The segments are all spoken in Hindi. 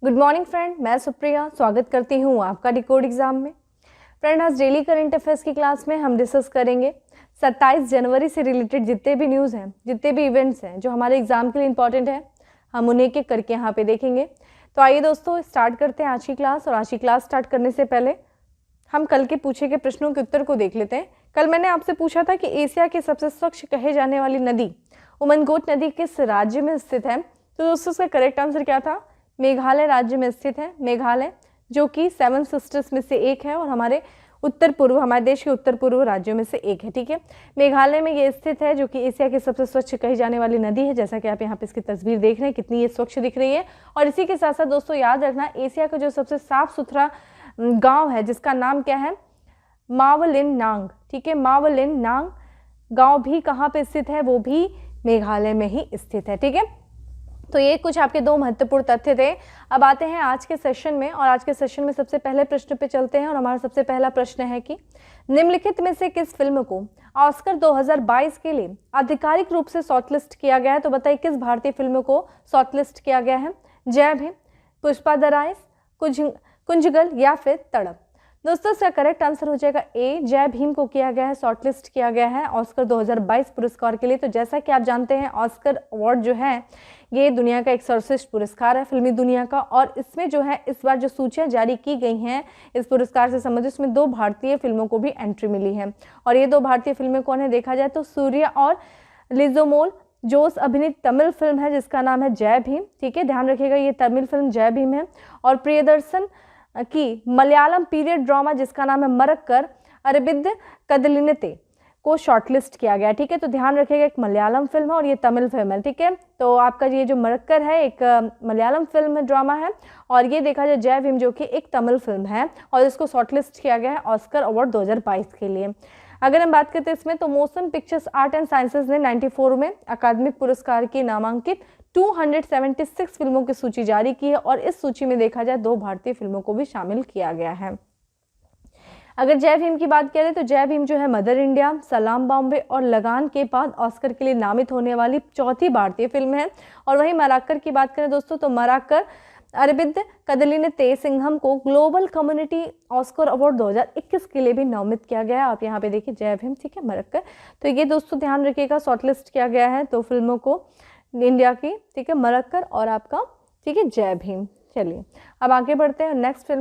गुड मॉर्निंग फ्रेंड, मैं सुप्रिया स्वागत करती हूँ आपका डिकोड एग्जाम में। फ्रेंड, आज डेली करंट अफेयर्स की क्लास में हम डिस्कस करेंगे 27 जनवरी से रिलेटेड जितने भी न्यूज़ हैं, जितने भी इवेंट्स हैं जो हमारे एग्जाम के लिए इंपॉर्टेंट है, हम उन्हें एक एक करके यहाँ पे देखेंगे। तो आइए दोस्तों स्टार्ट करते हैं आज की क्लास। और आज की क्लास स्टार्ट करने से पहले हम कल के पूछे गए प्रश्नों के उत्तर को देख लेते हैं। कल मैंने आपसे पूछा था कि एशिया की सबसे स्वच्छ कहे जाने वाली नदी उमनगोट नदी किस राज्य में स्थित है। तो दोस्तों उसका करेक्ट आंसर क्या था? मेघालय राज्य में स्थित है। मेघालय जो कि 7 सिस्टर्स में से एक है और हमारे देश के उत्तर पूर्व राज्यों में से एक है। ठीक है, मेघालय में ये स्थित है जो कि एशिया की सबसे स्वच्छ कही जाने वाली नदी है। जैसा कि आप यहाँ पे इसकी तस्वीर देख रहे हैं, कितनी ये स्वच्छ दिख रही है। और इसी के साथ साथ दोस्तों याद रखना, एशिया का जो सबसे साफ सुथरा गाँव है जिसका नाम क्या है? मावलिन नांग। ठीक है, मावलिन नांग गाँव भी कहाँ पे स्थित है? वो भी मेघालय में ही स्थित है। ठीक है, तो ये कुछ आपके दो महत्वपूर्ण तथ्य थे। अब आते हैं आज के सेशन में, और आज के सेशन में सबसे पहले प्रश्न पे चलते हैं। और हमारा सबसे पहला प्रश्न है कि निम्नलिखित में से किस फिल्म को ऑस्कर 2022 के लिए आधिकारिक रूप से शॉर्टलिस्ट किया गया है? तो बताइए किस भारतीय फिल्म को शॉर्टलिस्ट किया गया है? जय भीम, पुष्पा द राइज, कुंजगल या फिर तड़प? दोस्तों इसका करेक्ट आंसर हो जाएगा ए, जय भीम को किया गया है, शॉर्टलिस्ट किया गया है ऑस्कर 2022 पुरस्कार के लिए। तो जैसा कि आप जानते हैं, ऑस्कर अवार्ड जो है ये दुनिया का एक सर्वश्रेष्ठ पुरस्कार है फिल्मी दुनिया का। और इसमें जो है इस बार जो सूचियां जारी की गई हैं इस पुरस्कार से संबंधित, उसमें 2 भारतीय फिल्मों को भी एंट्री मिली है। और ये 2 भारतीय फिल्में कौन है देखा जाए तो सूर्या और लिजोमोल जोस अभिनीत तमिल फिल्म है जिसका नाम है जय भीम। ठीक है, ध्यान रखिएगा ये तमिल फिल्म जय भीम है। और प्रियदर्शन की मलयालम पीरियड ड्रामा जिसका नाम है मरक्कर अरविंद कदलिनते को शॉर्टलिस्ट किया गया। ठीक है, तो ध्यान रखिएगा एक मलयालम फिल्म है और ये तमिल फिल्म है। ठीक है, तो आपका ये जो मरक्कर है एक मलयालम फिल्म ड्रामा है और ये देखा जाए जय भीम जो कि एक तमिल फिल्म है और इसको शॉर्टलिस्ट किया गया है ऑस्कर अवार्ड 2022 के लिए। अगर हम बात करते हैं इसमें, तो motion pictures art and sciences ने 94 में अकादमिक पुरस्कार की नामांकित 276 फिल्मों की सूची जारी की है और इस सूची में देखा जाए 2 भारतीय फिल्मों को भी शामिल किया गया है। अगर जय भीम की बात करें तो जय भीम जो है मदर इंडिया, सलाम बॉम्बे और लगान के बाद ऑस्कर के लिए नामित होने वाली 4थी भारतीय फिल्म है। और वहीं मरक्कर की बात करें दोस्तों तो मरक्कर अरविंद कदलिनते सिंघम को ग्लोबल कम्युनिटी ऑस्कर अवार्ड 2021 के लिए भी नामित किया गया है। आप यहाँ पे देखिए जय भीम, ठीक है, मरक्कर। तो ये दोस्तों ध्यान रखिएगा शॉर्टलिस्ट किया गया है 2 फिल्मों को इंडिया की। ठीक है, मरक्कर और आपका ठीक है जय भीम। चलिए अब आगे बढ़ते हैं, नेक्स्ट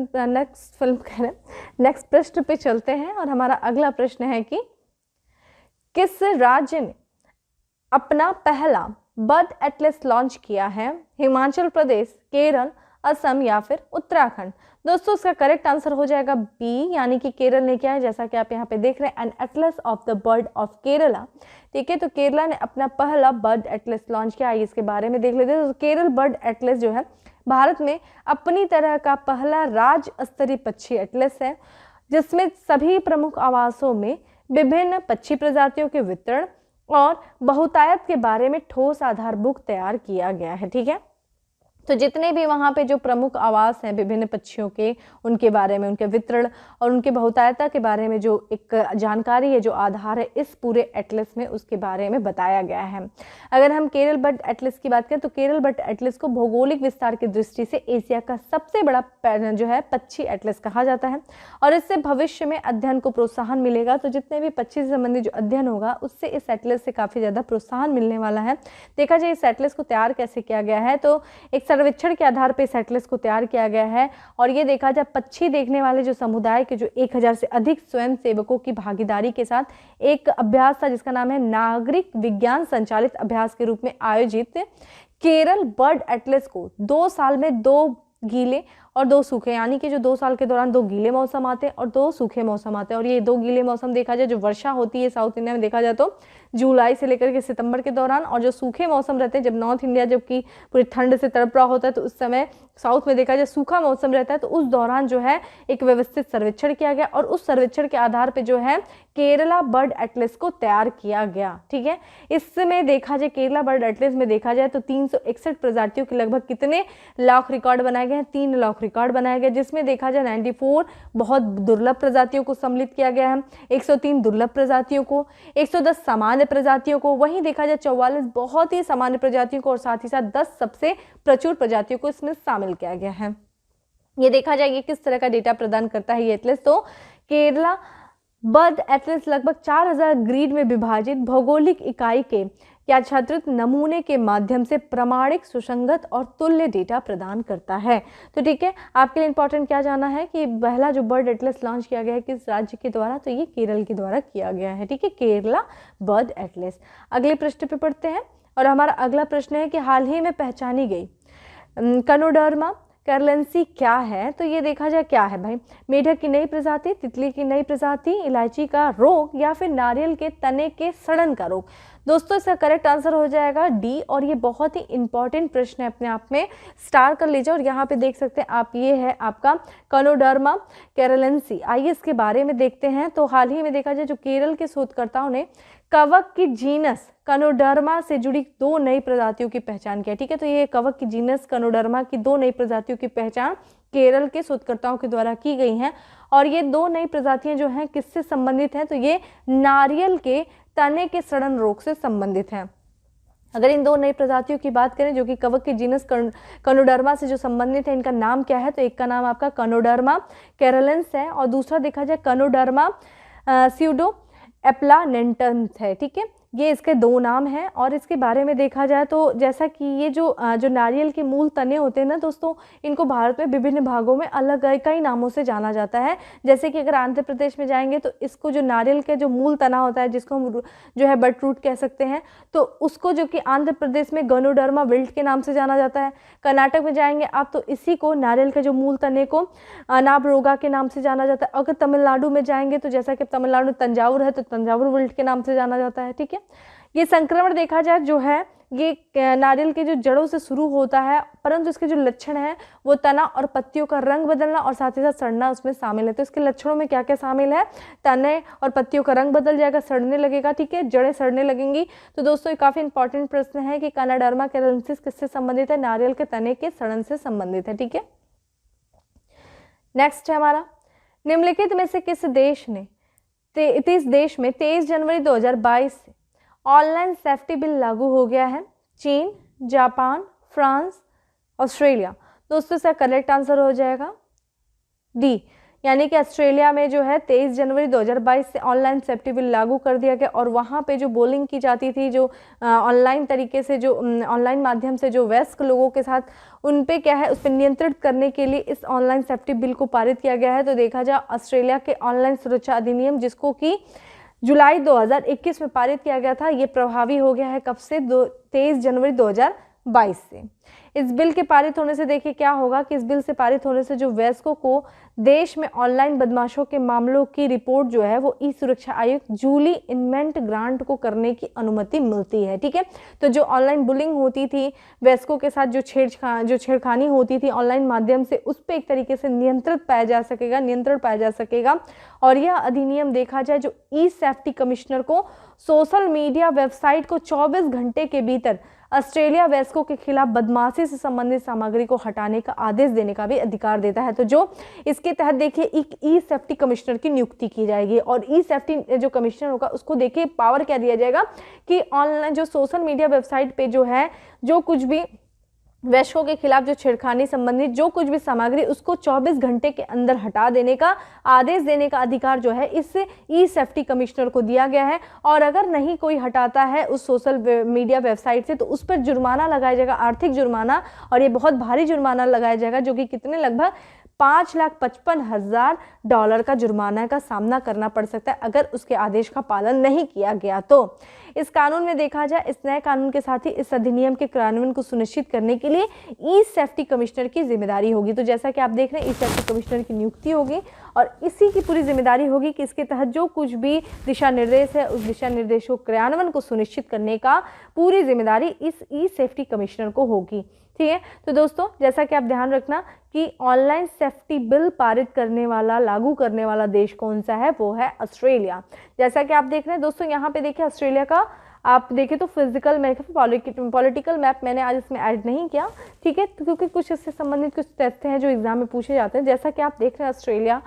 प्रश्न पे चलते हैं। और हमारा अगला प्रश्न है कि किस राज्य ने अपना पहला बर्ड एटलस लॉन्च किया है? हिमाचल प्रदेश, केरल, असम या फिर उत्तराखंड? दोस्तों इसका करेक्ट आंसर हो जाएगा बी, यानी कि केरल ने किया है। जैसा कि आप यहाँ पे देख रहे हैं, an atlas of the bird of Kerala. ठीक है, तो केरला ने अपना पहला बर्ड एटलस लॉन्च किया। आइए इसके बारे में देख लेते हैं। तो केरल बर्ड एटलस जो है भारत में अपनी तरह का पहला राज्य स्तरीय पक्षी एटलस है जिसमें सभी प्रमुख आवासों में विभिन्न पक्षी प्रजातियों के वितरण और बहुतायत के बारे में ठोस आधारभूत तैयार किया गया है। ठीक है, तो जितने भी वहाँ पे जो प्रमुख आवास हैं विभिन्न पक्षियों के, उनके बारे में, उनके वितरण और उनके बहुतायता के बारे में जो एक जानकारी है, जो आधार है इस पूरे एटलस में, उसके बारे में बताया गया है। अगर हम केरल बर्ड एटलस की बात करें तो केरल बर्ड एटलस को भौगोलिक विस्तार की दृष्टि से एशिया का सबसे बड़ा जो है पक्षी एटलस कहा जाता है और इससे भविष्य में अध्ययन को प्रोत्साहन मिलेगा। तो जितने भी पक्षी से संबंधित जो अध्ययन होगा उससे इस एटलस से काफ़ी ज़्यादा प्रोत्साहन मिलने वाला है। देखा जाए इस एटलस को तैयार कैसे किया गया है, तो एक सर्वेक्षण के आधार पर इस एटलस को तैयार किया गया है। और ये देखा जाए पक्षी देखने वाले जो समुदाय के जो 1000 से अधिक स्वयं सेवकों की भागीदारी के साथ एक अभ्यास था जिसका नाम है नागरिक विज्ञान संचालित अभ्यास के रूप में आयोजित केरल बर्ड एटलस को 2 साल में 2 गीले और 2 सूखे, यानी कि जो 2 साल के दौरान 2 गीले मौसम आते हैं और 2 सूखे मौसम आते हैं। और ये 2 गीले मौसम देखा जाए जो वर्षा होती है साउथ इंडिया में देखा जाए तो जुलाई से लेकर के सितंबर के दौरान, और जो सूखे मौसम रहते हैं जब नॉर्थ इंडिया जबकि पूरी ठंड से तड़प रहा होता है तो उस समय साउथ में देखा जाए सूखा मौसम रहता है। तो उस दौरान जो है एक व्यवस्थित सर्वेक्षण किया गया और उस सर्वेक्षण के आधार पर जो है केरला बर्ड एटलस को तैयार किया गया। ठीक है, इसमें देखा जाए केरला बर्ड एटलस में देखा जाए तो 361 प्रजातियों के लगभग कितने लाख रिकॉर्ड बनाए गए? गए हैं, 3 अनलॉक रिकॉर्ड बनाया गया, जिसमें देखा जाए 94 बहुत दुर्लभ प्रजातियों को सम्मिलित किया गया है, 103 दुर्लभ प्रजातियों को, 110 सामान्य प्रजातियों को, वहीं देखा जाए 44 बहुत ही सामान्य प्रजातियों को और साथ ही साथ 10 सबसे प्रचुर प्रजातियों को इसमें शामिल किया गया है। ये देखा जाए ये किस तरह का डेटा प्रदान करता है ये एटलस, तो केरला बर्ड एटलस लगभग 4000 ग्रीड में विभाजित भौगोलिक इकाई के या छात्रित नमूने के माध्यम से प्रामाणिक, सुसंगत और तुल्य डेटा प्रदान करता है। तो ठीक है, आपके लिए इंपॉर्टेंट क्या जाना है कि पहला जो बर्ड एटलस लॉन्च किया गया है किस राज्य के द्वारा, तो ये केरल के द्वारा किया गया है। ठीक है, केरला बर्ड एटलस। अगले प्रश्न पे पढ़ते हैं और हमारा अगला प्रश्न है कि हाल ही में पहचानी गई कनोडर्मा कैरलेंसी क्या है। तो ये देखा जाए क्या है भाई, मेढक की नई प्रजाति, तितली की नई प्रजाति, इलायची का रोग या फिर नारियल के तने के सड़न का रोग। दोस्तों इसका करेक्ट आंसर हो जाएगा डी, और ये बहुत ही इंपॉर्टेंट प्रश्न है, अपने आप में स्टार कर लीजिए। और यहाँ पे देख सकते हैं आप, ये है आपका कनोडर्मा कैरलेंसी। आइए इसके बारे में देखते हैं। तो हाल ही में देखा जाए जो केरल के शोधकर्ताओं ने कवक की जीनस कनोडर्मा से जुड़ी 2 नई प्रजातियों की पहचान किया। ठीक है, तो ये कवक की जीनस कनोडर्मा की 2 नई प्रजातियों की पहचान केरल के शोधकर्ताओं के द्वारा की गई हैं। और ये 2 नई प्रजातियां जो हैं किससे संबंधित हैं, तो ये नारियल के तने के सड़न रोग से संबंधित हैं। अगर इन 2 नई प्रजातियों की बात करें जो कि कवक के जीनस कनोडर्मा से जो संबंधित है, इनका नाम क्या है, तो एक का नाम आपका कनोडर्मा कैरलेंस है और दूसरा देखा जाए कनोडर्मा स्यूडो एप्लानेंटन्स है। ठीक है, ये इसके 2 नाम हैं। और इसके बारे में देखा जाए तो जैसा कि ये जो नारियल के मूल तने होते हैं ना दोस्तों, इनको भारत में विभिन्न भागों में अलग कई नामों से जाना जाता है। जैसे कि अगर आंध्र प्रदेश में जाएंगे तो इसको जो नारियल के जो मूल तना होता है, जिसको हम जो है बट रूट कह सकते हैं, तो उसको जो कि आंध्र प्रदेश में गनोडर्मा विल्ट के नाम से जाना जाता है। कर्नाटक में जाएंगे आप तो इसी को नारियल के जो मूल तने को नाबरोगा के नाम से जाना जाता है। अगर तमिलनाडु में जाएंगे तो जैसा कि तमिलनाडु में तंजावुर है तो तंजावुर विल्ट के नाम से जाना जाता है। ठीक है, ये संक्रमण देखा जाए जो है ये नारियल के जो जड़ों से शुरू होता है, परंतु इसके जो लक्षण है वो तना और पत्तियों का रंग बदलना और साथ ही साथ सड़ना उसमें शामिल है। तो इसके लक्षणों में क्या क्या शामिल है, तने और पत्तियों का रंग बदल जाएगा, सड़ने लगेगा। ठीक है, जड़ें सड़ने लगेंगी। तो दोस्तों ये काफी इंपॉर्टेंट प्रश्न है कि कनाडर्मा कैरलेंसिस किससे संबंधित है, नारियल के तने के सड़न से संबंधित है। ठीक है, नेक्स्ट है हमारा, निम्नलिखित में से किस देश ने 23 जनवरी 2022 से ऑनलाइन सेफ्टी बिल लागू हो गया है। चीन, जापान, फ्रांस, ऑस्ट्रेलिया। दोस्तों इसका करेक्ट आंसर हो जाएगा डी, यानी कि ऑस्ट्रेलिया में जो है 23 जनवरी 2022 से ऑनलाइन सेफ्टी बिल लागू कर दिया गया। और वहाँ पे जो बोलिंग की जाती थी, जो ऑनलाइन तरीके से, जो ऑनलाइन माध्यम से जो वयस्क लोगों के साथ उन पे क्या है उस पर नियंत्रित करने के लिए इस ऑनलाइन सेफ्टी बिल को पारित किया गया है। तो देखा जाए ऑस्ट्रेलिया के ऑनलाइन सुरक्षा अधिनियम, जिसको कि जुलाई 2021 में पारित किया गया था, ये प्रभावी हो गया है कब से, 23 जनवरी 2022 से। इस बिल के पारित होने से देखिए क्या होगा कि इस बिल से पारित होने से जो वयस्कों को देश में ऑनलाइन बदमाशों के मामलों की रिपोर्ट जो है वो ई सुरक्षा आयुक्त जूली इनमेंट ग्रांट को करने की अनुमति मिलती है। ठीक है, तो जो ऑनलाइन बुलिंग होती थी, वयस्कों के साथ जो छेड़खानी होती थी ऑनलाइन माध्यम से, उस पर एक तरीके से नियंत्रण पाया जा सकेगा। और यह अधिनियम देखा जाए जो ई सेफ्टी कमिश्नर को सोशल मीडिया वेबसाइट को 24 घंटे के भीतर ऑस्ट्रेलिया वयस्कों के खिलाफ बदमाशी से संबंधित सामग्री को हटाने का आदेश देने का भी अधिकार देता है। तो जो इसके तहत देखिए एक ई सेफ्टी कमिश्नर की नियुक्ति की जाएगी और ई सेफ्टी जो कमिश्नर होगा उसको देखिए पावर क्या दिया जाएगा कि ऑनलाइन जो सोशल मीडिया वेबसाइट पे जो है जो कुछ भी वयस्कों के खिलाफ जो छेड़खानी संबंधित जो कुछ भी सामग्री उसको 24 घंटे के अंदर हटा देने का आदेश देने का अधिकार जो है इस ई सेफ्टी कमिश्नर को दिया गया है। और अगर नहीं कोई हटाता है उस सोशल मीडिया वेबसाइट से तो उस पर जुर्माना लगाया जाएगा, आर्थिक जुर्माना, और ये बहुत भारी जुर्माना लगाया जाएगा जो कि कितने लगभग $5,55,000 का जुर्माना का सामना करना पड़ सकता है अगर उसके आदेश का पालन नहीं किया गया। तो इस कानून में देखा जाए इस नए कानून के साथ ही इस अधिनियम के क्रियान्वयन को सुनिश्चित करने के लिए ई सेफ्टी कमिश्नर की जिम्मेदारी होगी। तो जैसा कि आप देख रहे हैं ई सेफ्टी कमिश्नर की नियुक्ति होगी और इसी की पूरी जिम्मेदारी होगी कि इसके तहत जो कुछ भी दिशा निर्देश है उस दिशा निर्देशों क्रियान्वयन को सुनिश्चित करने का पूरी जिम्मेदारी इस ई सेफ्टी कमिश्नर को होगी। ठीक है, तो दोस्तों जैसा कि आप ध्यान रखना कि ऑनलाइन सेफ्टी बिल पारित करने वाला लागू करने वाला देश कौन सा है, वो है ऑस्ट्रेलिया। जैसा कि आप देख रहे हैं दोस्तों यहाँ पे देखिए ऑस्ट्रेलिया का आप देखें तो फिजिकल मैप, पॉलिटिकल मैप मैंने आज इसमें ऐड नहीं किया, ठीक है, तो क्योंकि कुछ इससे संबंधित कुछ तथ्य हैं जो एग्जाम में पूछे जाते हैं। जैसा कि आप देख रहे हैं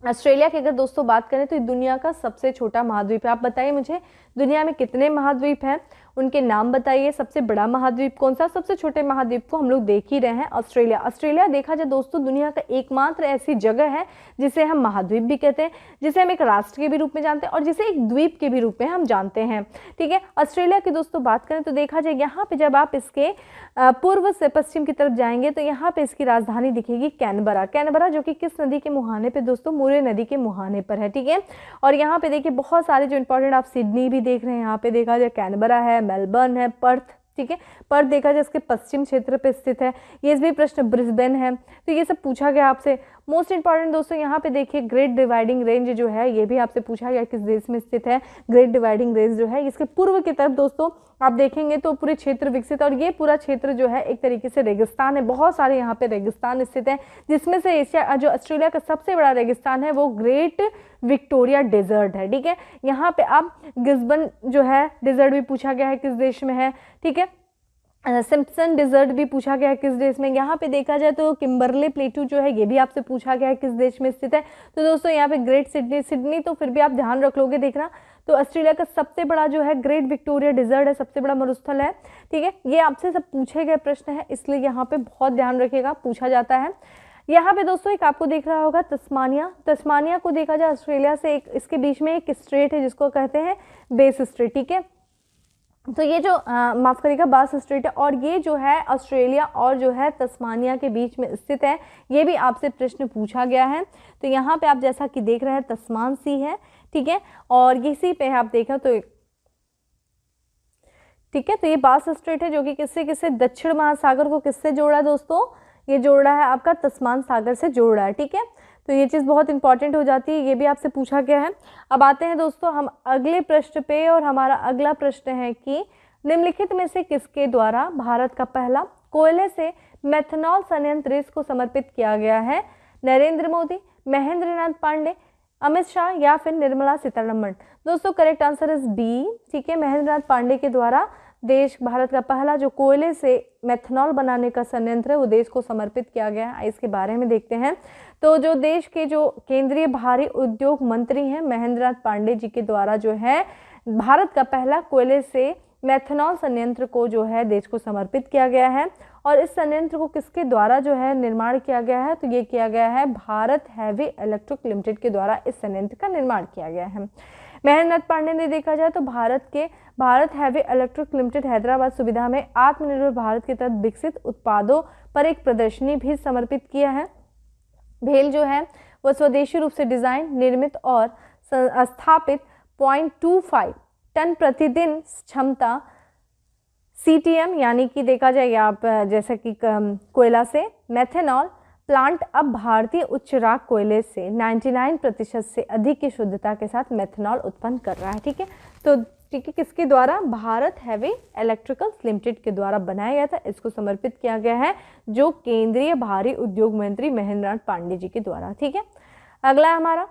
ऑस्ट्रेलिया की अगर दोस्तों बात करें तो ये दुनिया का सबसे छोटा महाद्वीप है। आप बताइए मुझे दुनिया में कितने महाद्वीप हैं, उनके नाम बताइए। सबसे बड़ा महाद्वीप कौन सा, सबसे छोटे महाद्वीप को हम लोग देख ही रहे हैं, ऑस्ट्रेलिया। ऑस्ट्रेलिया देखा जाए दोस्तों दुनिया का एकमात्र ऐसी जगह है जिसे हम महाद्वीप भी कहते हैं, जिसे हम एक राष्ट्र के भी रूप में जानते हैं और जिसे एक द्वीप के भी रूप में हम जानते हैं, ठीक है। ऑस्ट्रेलिया की दोस्तों बात करें तो देखा जाए यहाँ पे जब आप इसके पूर्व से पश्चिम की तरफ जाएंगे तो यहाँ पे इसकी राजधानी दिखेगी कैनबरा। कैनबरा जो कि किस नदी के मुहाने पे दोस्तों, मुरे नदी के मुहाने पर है, ठीक है। और यहाँ पे देखिए बहुत सारे जो इंपॉर्टेंट, आप सिडनी भी देख रहे हैं, यहाँ पे देखा जाए कैनबरा है, मेलबर्न है, पर्थ, ठीक है, पर्थ देखा जाए इसके पश्चिम क्षेत्र पे स्थित है। ये भी प्रश्न ब्रिस्बेन है, तो ये सब पूछा गया आपसे। मोस्ट इंपॉर्टेंट दोस्तों यहाँ पे देखिए ग्रेट डिवाइडिंग रेंज जो है ये भी आपसे पूछा गया किस देश में स्थित है। ग्रेट डिवाइडिंग रेंज जो है इसके पूर्व की तरफ दोस्तों आप देखेंगे तो पूरे क्षेत्र विकसित, और ये पूरा क्षेत्र जो है एक तरीके से रेगिस्तान है, बहुत सारे यहाँ पे रेगिस्तान स्थित है, जिसमें से एशिया जो ऑस्ट्रेलिया का सबसे बड़ा रेगिस्तान है वो ग्रेट विक्टोरिया डेजर्ट है, ठीक है। यहाँ पे आप गिस्बन जो है डेजर्ट भी पूछा गया है किस देश में है, ठीक है। सिम्पसन डिजर्ट भी पूछा गया है किस देश में। यहाँ पे देखा जाए तो किम्बरले प्लेटू जो है ये भी आपसे पूछा गया है किस देश में स्थित है। तो दोस्तों यहाँ पे ग्रेट सिडनी तो फिर भी आप ध्यान रख लोगे देखना। तो ऑस्ट्रेलिया का सबसे बड़ा जो है ग्रेट विक्टोरिया डिजर्ट है, सबसे बड़ा मरुस्थल है, ठीक है। ये आपसे सब पूछे गए प्रश्न है, इसलिए यहाँ पे बहुत ध्यान रखिएगा, पूछा जाता है। यहाँ पे दोस्तों एक आपको दिख रहा होगा तस्मानिया। तस्मानिया को देखा जाए ऑस्ट्रेलिया से एक इसके बीच में एक स्ट्रेट है जिसको कहते हैं बेस स्ट्रेट, ठीक है। तो ये जो माफ करिएगा बास स्ट्रेट है, और ये जो है ऑस्ट्रेलिया और जो है तस्मानिया के बीच में स्थित है। ये भी आपसे प्रश्न पूछा गया है। तो यहाँ पे आप जैसा कि देख रहे हैं तस्मान सी है, ठीक है, और इसी पे आप देखें तो ठीक है। तो ये बास स्ट्रेट है जो कि किससे किससे, दक्षिण महासागर को किससे जोड़ रहा है दोस्तों, ये जोड़ रहा है आपका तस्मान सागर से जोड़ रहा है, ठीक है। तो ये चीज़ बहुत इंपॉर्टेंट हो जाती है, ये भी आपसे पूछा गया है। अब आते हैं दोस्तों हम अगले प्रश्न पे, और हमारा अगला प्रश्न है कि निम्नलिखित में से किसके द्वारा भारत का पहला कोयले से मेथनॉल संयंत्र देश को समर्पित किया गया है। नरेंद्र मोदी, महेंद्र नाथ पांडे, अमित शाह या फिर निर्मला सीतारमण। दोस्तों करेक्ट आंसर इज बी, ठीक है। महेंद्र नाथ पांडे के द्वारा भारत का पहला जो कोयले से मेथनॉल बनाने का संयंत्र है वो देश को समर्पित किया गया है। इसके बारे में देखते हैं। तो जो देश के जो केंद्रीय भारी उद्योग मंत्री हैं महेंद्र नाथ पांडे जी के द्वारा जो है भारत का पहला कोयले से मेथनॉल संयंत्र को जो है देश को समर्पित किया गया है। और इस संयंत्र को किसके द्वारा जो है निर्माण किया गया है, तो ये किया गया है भारत हैवी इलेक्ट्रिक लिमिटेड के द्वारा इस संयंत्र का निर्माण किया गया है। महेंद्र नाथ पांडे ने देखा जाए तो Bharat heavy electric limited Hyderabad सुविधा में आत्मनिर्भर भारत के तहत विकसित उत्पादों पर एक प्रदर्शनी भी समर्पित किया है। भेल जो है वो स्वदेशी रूप से डिजाइन, निर्मित और स्थापित 0.25 टन प्रतिदिन क्षमता CTM यानी कि देखा जाए आप जैसा कि कोयला से मेथनॉल प्लांट अब भारतीय उच्च राग कोयले से 99% से अधिक की शुद्धता के साथ मेथनॉल उत्पन्न कर रहा है, ठीक है। तो ठीक है, किसके द्वारा, भारत हैवी इलेक्ट्रिकल्स लिमिटेड के द्वारा बनाया गया था, इसको समर्पित किया गया है जो केंद्रीय भारी उद्योग मंत्री महेंद्र नाथ पांडे जी के द्वारा, ठीक है। अगला हमारा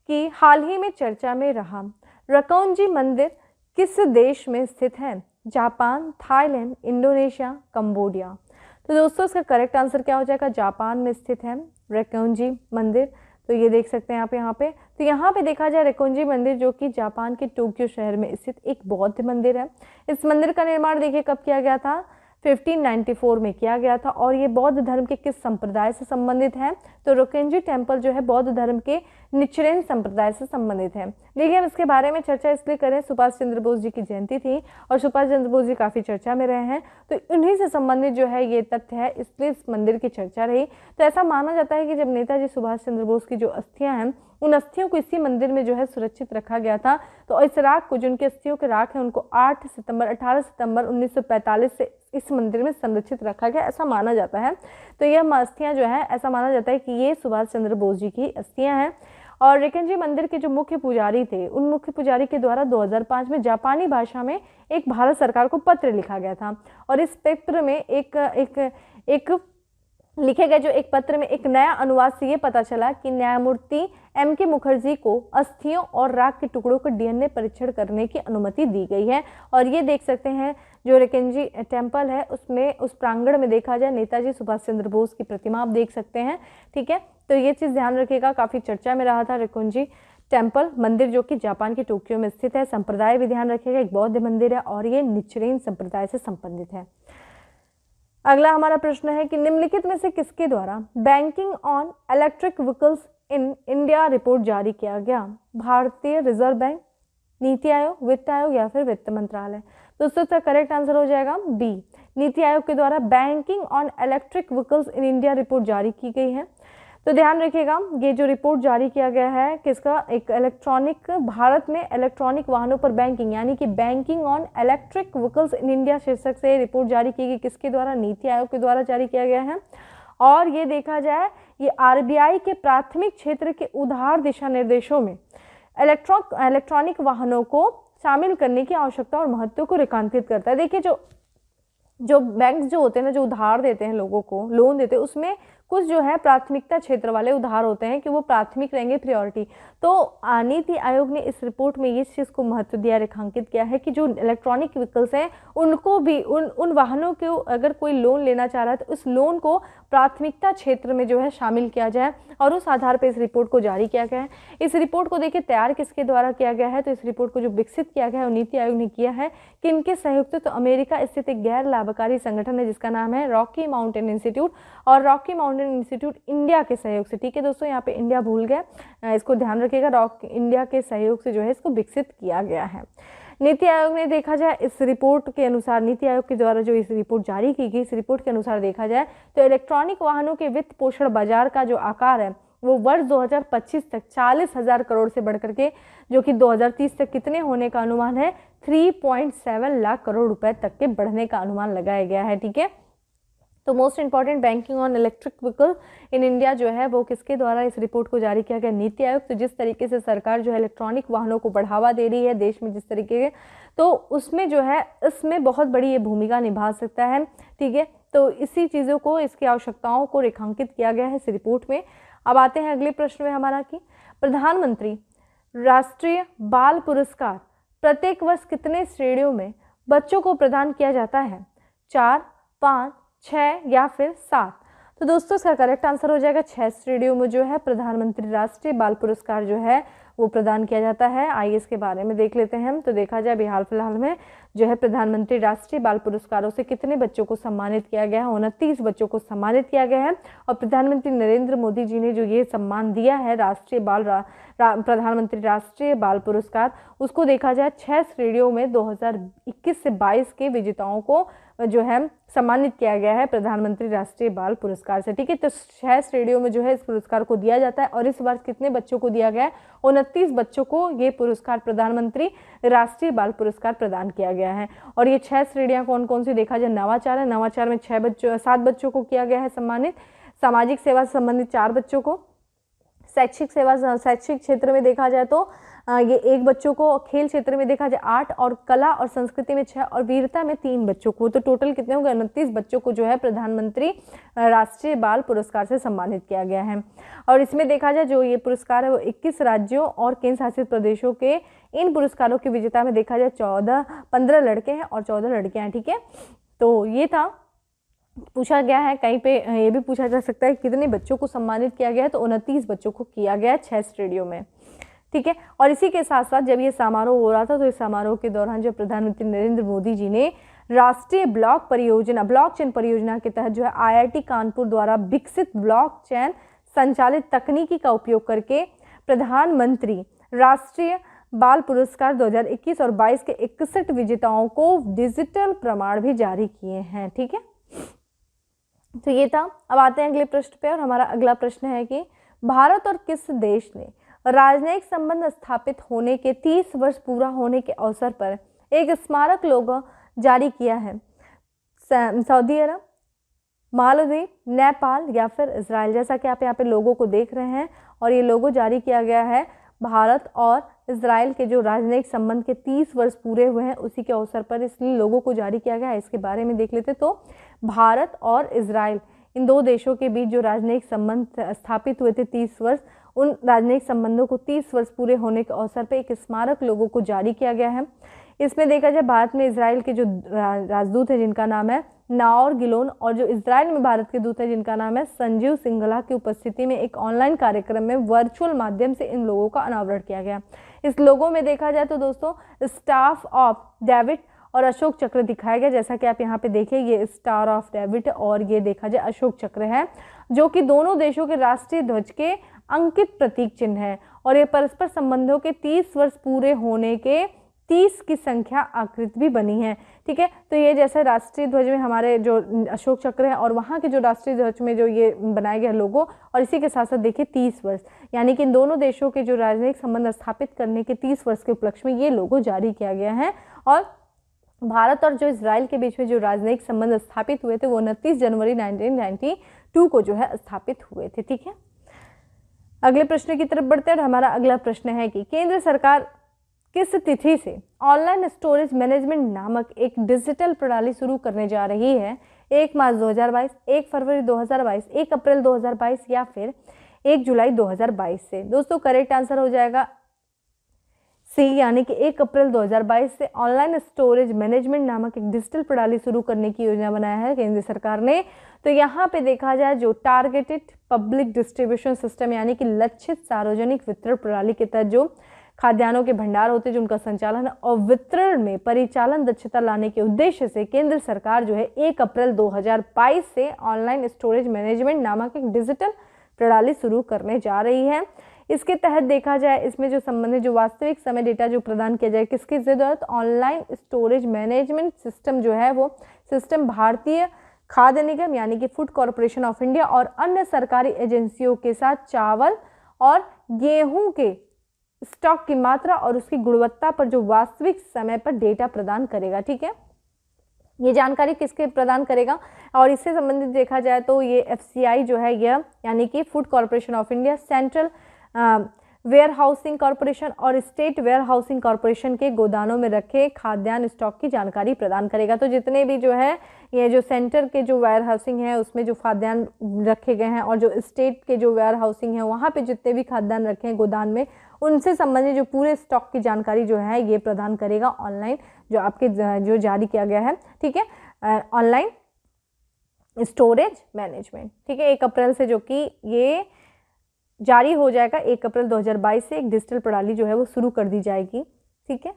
कि हाल ही में चर्चा में रहा रकौंजी मंदिर किस देश में स्थित है। Japan, Thailand, Indonesia, Cambodia. तो दोस्तों इसका करेक्ट आंसर क्या हो जाएगा, जापान में स्थित है रकौंजी मंदिर। तो ये देख सकते हैं आप यहाँ पे। तो यहाँ पे देखा जाए रकौंजी मंदिर जो कि जापान के टोक्यो शहर में स्थित एक बौद्ध मंदिर है। इस मंदिर का निर्माण देखिए कब किया गया था, 1594 में किया गया था। और ये बौद्ध धर्म के किस संप्रदाय से संबंधित है, तो रकौंजी टेम्पल जो है बौद्ध धर्म के निचरेन संप्रदाय से संबंधित है। देखिए हम इसके बारे में चर्चा इसलिए करें, सुभाष चंद्र बोस जी की जयंती थी और सुभाष चंद्र बोस जी काफ़ी चर्चा में रहे हैं, तो उन्हीं से संबंधित जो है ये तथ्य है, इसलिए इस मंदिर की चर्चा रही। तो ऐसा माना जाता है कि जब नेताजी सुभाष चंद्र बोस की जो अस्थियां हैं उन अस्थियों को इसी मंदिर में जो है सुरक्षित रखा गया था। तो इस राख को, जिनके अस्थियों के राख है, उनको 18 सितंबर 1945 से इस मंदिर में संरक्षित रखा गया, ऐसा माना जाता है। तो यह अस्थियां जो है ऐसा माना जाता है कि ये सुभाष चंद्र बोस जी की अस्थियां हैं। और रकौंजी मंदिर के जो मुख्य पुजारी थे, उन मुख्य पुजारी के द्वारा 2005 में जापानी भाषा में एक भारत सरकार को पत्र लिखा गया था। और इस पत्र में एक लिखे गए जो एक पत्र में एक नया अनुवाद से ये पता चला कि न्यायमूर्ति M.K. मुखर्जी को अस्थियों और राख के टुकड़ों का DNA परीक्षण करने की अनुमति दी गई है। और ये देख सकते हैं जो रेकुंजी टेम्पल है उसमें, उस प्रांगण में देखा जाए नेताजी सुभाष चंद्र बोस की प्रतिमा आप देख सकते हैं। ठीक है, तो ये चीज़ ध्यान रखिएगा, काफ़ी चर्चा में रहा था रेकुंजी टेम्पल मंदिर जो कि जापान के टोक्यो में स्थित है। संप्रदाय भी ध्यान रखिएगा, एक बौद्ध मंदिर है और ये निच्चरेन संप्रदाय से संबंधित है। अगला हमारा प्रश्न है कि निम्नलिखित में से किसके द्वारा banking on electric vehicles in India report जारी किया गया? भारतीय रिजर्व बैंक, नीति आयोग, वित्त आयोग या फिर वित्त मंत्रालय? दोस्तों इसका करेक्ट आंसर हो जाएगा बी, नीति आयोग के द्वारा banking on electric vehicles in India report जारी की गई है। तो ध्यान रखिएगा, ये जो रिपोर्ट जारी किया गया है किसका, एक इलेक्ट्रॉनिक, भारत में इलेक्ट्रॉनिक वाहनों पर बैंकिंग यानी कि banking on electric vehicles in India शीर्षक से रिपोर्ट जारी की गई, किसके द्वारा? नीति आयोग के द्वारा जारी किया गया है। और ये देखा जाए ये RBI के प्राथमिक क्षेत्र के उधार दिशा निर्देशों में इलेक्ट्रॉनिक वाहनों को शामिल करने की आवश्यकता और महत्व को रेखांकित करता है। देखिए जो बैंक जो होते हैं ना, जो उधार देते हैं लोगों को, लोन देते हैं, उसमें कुछ जो है प्राथमिकता क्षेत्र वाले उधार होते हैं कि वो प्राथमिक रहेंगे, प्रायोरिटी। तो नीति आयोग ने इस रिपोर्ट में इस चीज़ को महत्व दिया, रेखांकित किया है कि जो इलेक्ट्रॉनिक व्हीकल्स हैं उनको भी, उन वाहनों को अगर कोई लोन लेना चाह रहा है तो उस लोन को प्राथमिकता क्षेत्र में जो है शामिल किया जाए, और उस आधार पर इस रिपोर्ट को जारी किया गया है। इस रिपोर्ट को देखिए तैयार किसके द्वारा किया गया है, तो इस रिपोर्ट को जो विकसित किया गया है वो नीति आयोग ने किया है। कि इनके संयुक्त तो अमेरिका स्थित एक गैर लाभकारी संगठन है जिसका नाम है रॉकी माउंटेन इंस्टीट्यूट, और रॉकी माउंटेन इंस्टीट्यूट इंडिया के सहयोग से, ठीक है दोस्तों, यहाँ पे इंडिया भूल गया, इसको ध्यान रखिएगा, इंडिया के सहयोग से जो है इसको विकसित किया गया है। नीति आयोग ने देखा जाए इस रिपोर्ट के अनुसार, नीति आयोग के द्वारा जो इस रिपोर्ट जारी की गई, इस रिपोर्ट के अनुसार देखा जाए तो इलेक्ट्रॉनिक वाहनों के वित्त पोषण बाजार का जो आकार है वो वर्ष 2025 तक 40,000 करोड़ से बढ़कर के जो कि 2030 तक कितने होने का अनुमान है, 3.7 लाख करोड़ रुपए तक के बढ़ने का अनुमान लगाया गया है। ठीक है, तो most important banking on electric vehicle in India जो है वो किसके द्वारा इस रिपोर्ट को जारी किया गया? नीति आयोग। तो जिस तरीके से सरकार जो है इलेक्ट्रॉनिक वाहनों को बढ़ावा दे रही है देश में जिस तरीके के, तो उसमें जो है इसमें बहुत बड़ी ये भूमिका निभा सकता है। ठीक है, तो इसी चीज़ों को, इसकी आवश्यकताओं को रेखांकित किया गया है इस रिपोर्ट में। अब आते हैं अगले प्रश्न में हमारा कि प्रधानमंत्री राष्ट्रीय बाल पुरस्कार प्रत्येक वर्ष कितने श्रेणियों में बच्चों को प्रदान किया जाता है? 4, 5, 6 या फिर 7? तो दोस्तों इसका करेक्ट आंसर हो जाएगा 6 श्रेणियों में जो है प्रधानमंत्री राष्ट्रीय बाल पुरस्कार जो है वो प्रदान किया जाता है। आइए इसके बारे में देख लेते हैं। तो देखा जाए अभी हाल फिलहाल में जो है प्रधानमंत्री राष्ट्रीय बाल पुरस्कारों से कितने बच्चों को सम्मानित किया गया है? 29 बच्चों को सम्मानित किया गया है। और प्रधानमंत्री नरेंद्र मोदी जी ने जो ये सम्मान दिया है राष्ट्रीय प्रधानमंत्री राष्ट्रीय बाल पुरस्कार, उसको देखा जाए 6 श्रेणियों में 2021 से 22 के विजेताओं को जो है सम्मानित किया गया है प्रधानमंत्री राष्ट्रीय बाल पुरस्कार से। ठीक है, तो 6 श्रेणियों में जो है इस पुरस्कार को दिया जाता है। और इस बार कितने बच्चोों को दिया गया है? 29 बच्चों को ये पुरस्कार, प्रधानमंत्री राष्ट्रीय बाल पुरस्कार प्रदान किया गया है। और ये 6 श्रेणियां कौन कौन सी देखा जाए? नवाचार है, नवाचार में 7 बच्चों को किया गया है सम्मानित। सामाजिक सेवा से संबंधित 4 बच्चों को, शैक्षिक क्षेत्र में देखा जाए तो ये 1 बच्चों को, खेल क्षेत्र में देखा जाए 8, और कला और संस्कृति में 6, और वीरता में 3 बच्चों को। तो टोटल कितने होंगे? 29 बच्चों को जो है प्रधानमंत्री राष्ट्रीय बाल पुरस्कार से सम्मानित किया गया है। और इसमें देखा जाए जो ये पुरस्कार है वो 21 राज्यों और केंद्र शासित प्रदेशों के इन पुरस्कारों के विजेता में देखा जाए 15 लड़के हैं और 14 लड़कियां हैं। ठीक है, तो ये था, पूछा गया है कहीं पे ये भी पूछा जा सकता है कितने बच्चों को सम्मानित किया गया है, तो 29 बच्चों को किया गया है 6 श्रेणियों में। ठीक है, और इसी के साथ साथ जब ये समारोह हो रहा था तो इस समारोह के दौरान जो प्रधानमंत्री नरेंद्र मोदी जी ने राष्ट्रीय ब्लॉकचेन परियोजना के तहत जो है IIT कानपुर द्वारा विकसित ब्लॉकचेन संचालित तकनीकी का उपयोग करके प्रधानमंत्री राष्ट्रीय बाल पुरस्कार 2021 और 22 के 61 विजेताओं को डिजिटल प्रमाण भी जारी किए हैं। ठीक है, तो ये था। अब आते हैं अगले प्रश्न पे, और हमारा अगला प्रश्न है कि भारत और किस देश ने राजनयिक संबंध स्थापित होने के 30 वर्ष पूरा होने के अवसर पर एक स्मारक लोगो जारी किया है? सऊदी अरब, मालदीव, नेपाल या फिर इजराइल? जैसा कि आप यहाँ पे लोगों को देख रहे हैं, और ये लोगो जारी किया गया है भारत और इजराइल के जो राजनयिक संबंध के 30 वर्ष पूरे हुए हैं उसी के अवसर पर इसलिए लोगों को जारी किया गया है। इसके बारे में देख लेते। तो भारत और इजराइल इन दो देशों के बीच जो राजनयिक संबंध स्थापित हुए थे 30 वर्ष, उन राजनयिक संबंधों को 30 वर्ष पूरे होने के अवसर पर एक स्मारक लोगों को जारी किया गया है। इसमें देखा जाए भारत में इजराइल के जो राजदूत है जिनका नाम है नाओर गिलोन, और जो इजराइल में भारत के दूत है जिनका नाम है संजीव सिंगला की उपस्थिति में एक ऑनलाइन कार्यक्रम में वर्चुअल माध्यम से इन लोगों का अनावरण किया गया। इस लोगों में देखा जाए तो दोस्तों स्टार ऑफ डेविड और अशोक चक्र दिखाया गया, जैसा कि आप यहाँ पे देखें ये स्टार ऑफ डेविड और ये देखा जाए अशोक चक्र है, जो कि दोनों देशों के राष्ट्रीय ध्वज के अंकित प्रतीक चिन्ह है, और ये परस्पर संबंधों के 30 वर्ष पूरे होने के 30 की संख्या आकृत भी बनी है। ठीक है, तो ये जैसे राष्ट्रीय ध्वज में हमारे जो अशोक चक्र है और वहाँ के जो राष्ट्रीय ध्वज में जो ये बनाया गया लोगो, और इसी के साथ साथ देखिए 30 वर्ष, यानी कि इन दोनों देशों के जो राजनयिक संबंध स्थापित करने के 30 वर्ष के उपलक्ष्य में ये लोगो जारी किया गया है। और भारत और जो इजराइल के बीच में जो राजनयिक संबंध स्थापित हुए थे वो 29 जनवरी 1992 को जो है स्थापित हुए थे। ठीक है, अगले प्रश्न की तरफ बढ़ते हैं और हमारा अगला प्रश्न है कि केंद्र सरकार किस तिथि से ऑनलाइन स्टोरेज मैनेजमेंट नामक एक डिजिटल प्रणाली शुरू करने जा रही है? 1 मार्च 2022, 1 फरवरी 2022, 1 अप्रैल 2022 या फिर 1 जुलाई 2022 से? दोस्तों करेक्ट आंसर हो जाएगा सी, यानी कि 1 अप्रैल 2022 से ऑनलाइन स्टोरेज मैनेजमेंट नामक एक डिजिटल प्रणाली शुरू करने की योजना बनाया है केंद्र सरकार ने। तो यहाँ पे देखा जाए जो टारगेटेड पब्लिक डिस्ट्रीब्यूशन सिस्टम, यानी कि लक्षित सार्वजनिक वितरण प्रणाली के तहत जो खाद्यान्नों के भंडार होते हैं जो उनका संचालन और वितरण में परिचालन दक्षता लाने के उद्देश्य से केंद्र सरकार जो है 1 अप्रैल 2022 से ऑनलाइन स्टोरेज मैनेजमेंट नामक एक डिजिटल प्रणाली शुरू करने जा रही है। इसके तहत देखा जाए इसमें जो संबंधित जो वास्तविक समय डेटा जो प्रदान किया जाए किसकी जरूरत? ऑनलाइन स्टोरेज मैनेजमेंट सिस्टम जो है वो सिस्टम भारतीय खाद्य निगम यानी कि फूड कॉरपोरेशन ऑफ इंडिया और अन्य सरकारी एजेंसियों के साथ चावल और गेहूं के स्टॉक की मात्रा और उसकी गुणवत्ता पर जो वास्तविक समय पर डेटा प्रदान करेगा। ठीक है, ये जानकारी किसके प्रदान करेगा? और इससे संबंधित देखा जाए तो ये FCI जो है यह यानी कि food corporation of India, central warehousing corporation और स्टेट वेयर हाउसिंग कॉरपोरेशन के गोदानों में रखे खाद्यान्न स्टॉक की जानकारी प्रदान करेगा। तो जितने भी जो है ये जो सेंटर के जो वेयर हाउसिंग है उसमें जो खाद्यान्न रखे गए हैं और जो स्टेट के जो वेयर हाउसिंग है वहाँ पे जितने भी खाद्यान्न रखे हैं गोदान में, उनसे संबंधित जो पूरे स्टॉक की जानकारी जो है ये प्रदान करेगा ऑनलाइन जो आपके जो जारी किया गया है। ठीक है, ऑनलाइन स्टोरेज मैनेजमेंट। ठीक है, 1 अप्रैल से जो कि ये जारी हो जाएगा, 1 अप्रैल 2022 से एक डिजिटल प्रणाली जो है वो शुरू कर दी जाएगी। ठीक है,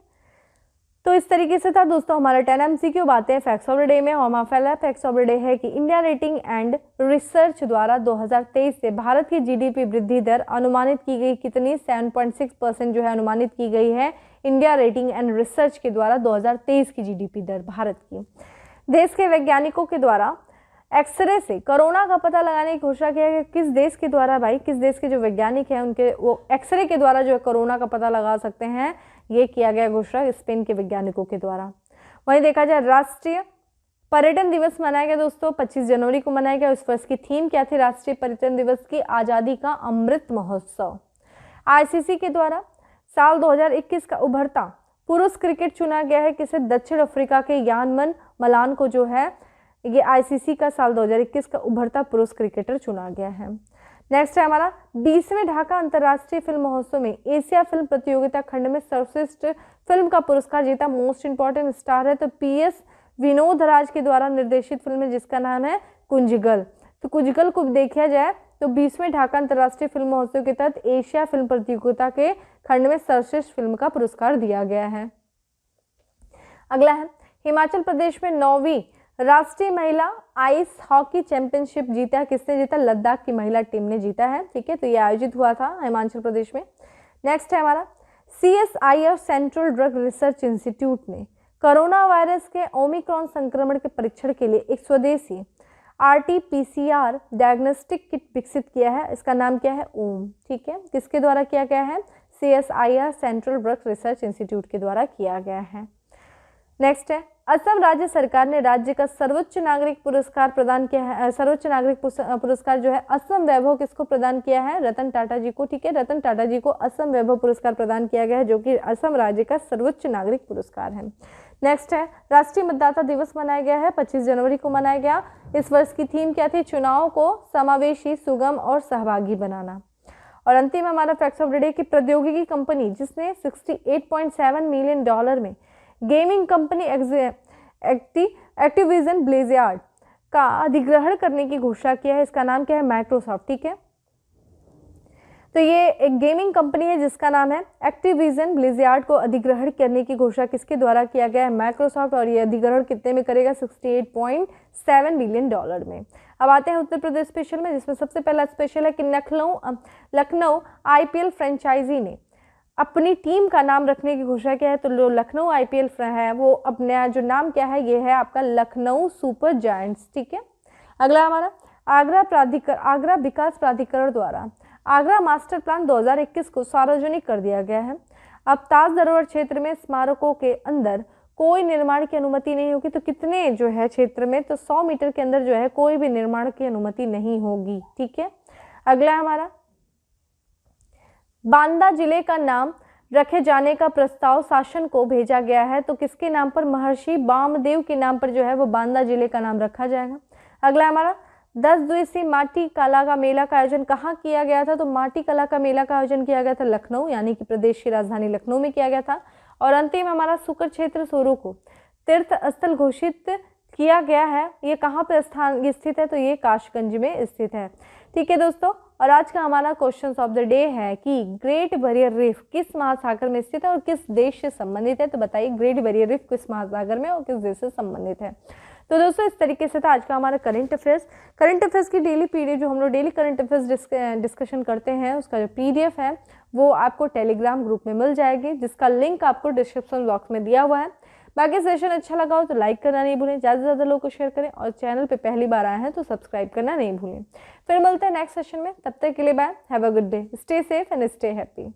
तो इस तरीके से था दोस्तों हमारा 10 MCQ बातें फैक्ट्स ऑफ द डे में। हमारा पहला फैक्ट्स ऑफ द डे है कि इंडिया रेटिंग एंड रिसर्च द्वारा 2023 से भारत की GDP वृद्धि दर अनुमानित की गई कितनी? 7.6% जो है अनुमानित की गई है इंडिया रेटिंग एंड रिसर्च के द्वारा 2023 की GDP दर भारत की। देश के वैज्ञानिकों के द्वारा एक्सरे से कोरोना का पता लगाने की घोषणा किया गया। किस देश के द्वारा भाई? किस देश के जो वैज्ञानिक हैं उनके वो एक्सरे के द्वारा जो है कोरोना का पता लगा सकते हैं, ये किया गया घोषणा स्पेन के वैज्ञानिकों के द्वारा। वहीं देखा जाए राष्ट्रीय पर्यटन दिवस मनाया गया दोस्तों, 25 जनवरी को मनाया गया। उस वर्ष की थीम क्या थी राष्ट्रीय पर्यटन दिवस की? आज़ादी का अमृत महोत्सव। ICC के द्वारा साल 2021 का उभरता पुरुष क्रिकेट चुना गया है किसे? दक्षिण अफ्रीका के यानमन मलान को जो है ये ICC का साल 2021 का उभरता पुरुष क्रिकेटर चुना गया है। नेक्स्ट है हमारा 20वें ढाका अंतर्राष्ट्रीय फिल्म महोत्सव में एशिया फिल्म प्रतियोगिता खंड में सर्वश्रेष्ठ फिल्म का पुरस्कार जीता मोस्ट इंपॉर्टेंट स्टार है तो PS विनोद राज के द्वारा निर्देशित फिल्म है जिसका नाम है कुंजगल। तो कुंजगल को देखा जाए तो 20वें ढाका अंतर्राष्ट्रीय फिल्म महोत्सव के तहत एशिया फिल्म प्रतियोगिता के खंड में सर्वश्रेष्ठ फिल्म का पुरस्कार दिया गया है। अगला है हिमाचल प्रदेश में 9वीं राष्ट्रीय महिला आइस हॉकी चैंपियनशिप जीता है। किसने जीता? लद्दाख की महिला टीम ने जीता है। ठीक है, तो ये आयोजित हुआ था हिमाचल प्रदेश में। नेक्स्ट है हमारा CSIR central drug research institute ने कोरोना वायरस के ओमिक्रॉन संक्रमण के परीक्षण के लिए एक स्वदेशी RT-PCR डायग्नोस्टिक किट विकसित किया है। इसका नाम क्या है? ओम। ठीक है, किसके द्वारा किया गया है? CSIR central drug research institute के द्वारा किया गया है। नेक्स्ट है असम राज्य सरकार ने राज्य का सर्वोच्च नागरिक पुरस्कार प्रदान किया है। सर्वोच्च नागरिक पुरस्कार जो है असम वैभव किसको प्रदान किया है? रतन टाटा जी को। ठीक है, रतन टाटा जी को असम वैभव पुरस्कार प्रदान किया गया है जो कि असम राज्य का सर्वोच्च नागरिक पुरस्कार है। नेक्स्ट है राष्ट्रीय मतदाता दिवस मनाया गया है 25 जनवरी को मनाया गया। इस वर्ष की थीम क्या थी? चुनाव को समावेशी, सुगम और सहभागी बनाना। और अंतिम हमारा फैक्ट्स ऑफ द डे की प्रौद्योगिकी कंपनी जिसने $68.7 मिलियन में गेमिंग कंपनी एक्टिविजन ब्लिज़ार्ड का अधिग्रहण करने की घोषणा किया है। इसका नाम क्या है? माइक्रोसॉफ्ट। ठीक है, तो ये एक गेमिंग कंपनी है जिसका नाम है एक्टिविजन ब्लिज़ार्ड को अधिग्रहण करने की घोषणा किसके द्वारा किया गया है? माइक्रोसॉफ्ट। और ये अधिग्रहण कितने में करेगा? $68.7 मिलियन में। अब आते हैं उत्तर प्रदेश स्पेशल में, जिसमें सबसे पहला स्पेशल है कि लखनऊ IPL फ्रेंचाइजी ने अपनी टीम का नाम रखने की घोषणा किया है। तो जो लखनऊ IPL है वो अपना जो नाम क्या है? ये है आपका लखनऊ सुपर जायंट्स। ठीक है, अगला हमारा आगरा विकास प्राधिकरण द्वारा आगरा मास्टर प्लान 2021 को सार्वजनिक कर दिया गया है। अब ताज दरबार क्षेत्र में स्मारकों के अंदर कोई निर्माण की अनुमति नहीं होगी। तो कितने जो है क्षेत्र में? तो 100 मीटर के अंदर जो है कोई भी निर्माण की अनुमति नहीं होगी। ठीक है, अगला हमारा बांदा जिले का नाम रखे जाने का प्रस्ताव शासन को भेजा गया है। तो किसके नाम पर? महर्षि वामदेव के नाम पर जो है वो बांदा जिले का नाम रखा जाएगा। अगला हमारा 10 दिवसीय माटी कला का मेला का आयोजन कहाँ किया गया था? तो माटी कला का मेला का आयोजन किया गया था लखनऊ, यानी कि प्रदेश की राजधानी लखनऊ में किया गया था। और अंतिम हमारा शुक्र क्षेत्र सोरू को तीर्थ स्थल घोषित किया गया है। ये कहाँ पर स्थित है? तो ये काशगंज में स्थित है। ठीक है दोस्तों, और आज का हमारा क्वेश्चन ऑफ द डे है कि ग्रेट बैरियर रीफ किस महासागर में स्थित है और किस देश से संबंधित है? तो बताइए ग्रेट बैरियर रीफ किस महासागर में और किस देश से संबंधित है? तो दोस्तों इस तरीके से था आज का हमारा करंट अफेयर्स की डेली पीडीएफ जो हम लोग डेली करंट अफेयर्स डिस्कशन करते हैं उसका जो PDF है वो आपको टेलीग्राम ग्रुप में मिल जाएगी, जिसका लिंक आपको डिस्क्रिप्शन बॉक्स में दिया हुआ है। बाकी सेशन अच्छा लगा हो तो लाइक करना नहीं भूलें, ज़्यादा से ज़्यादा लोगों को शेयर करें और चैनल पे पहली बार आए हैं तो सब्सक्राइब करना नहीं भूलें। फिर मिलते हैं नेक्स्ट सेशन में, तब तक के लिए bye, have a good day, stay safe and stay happy.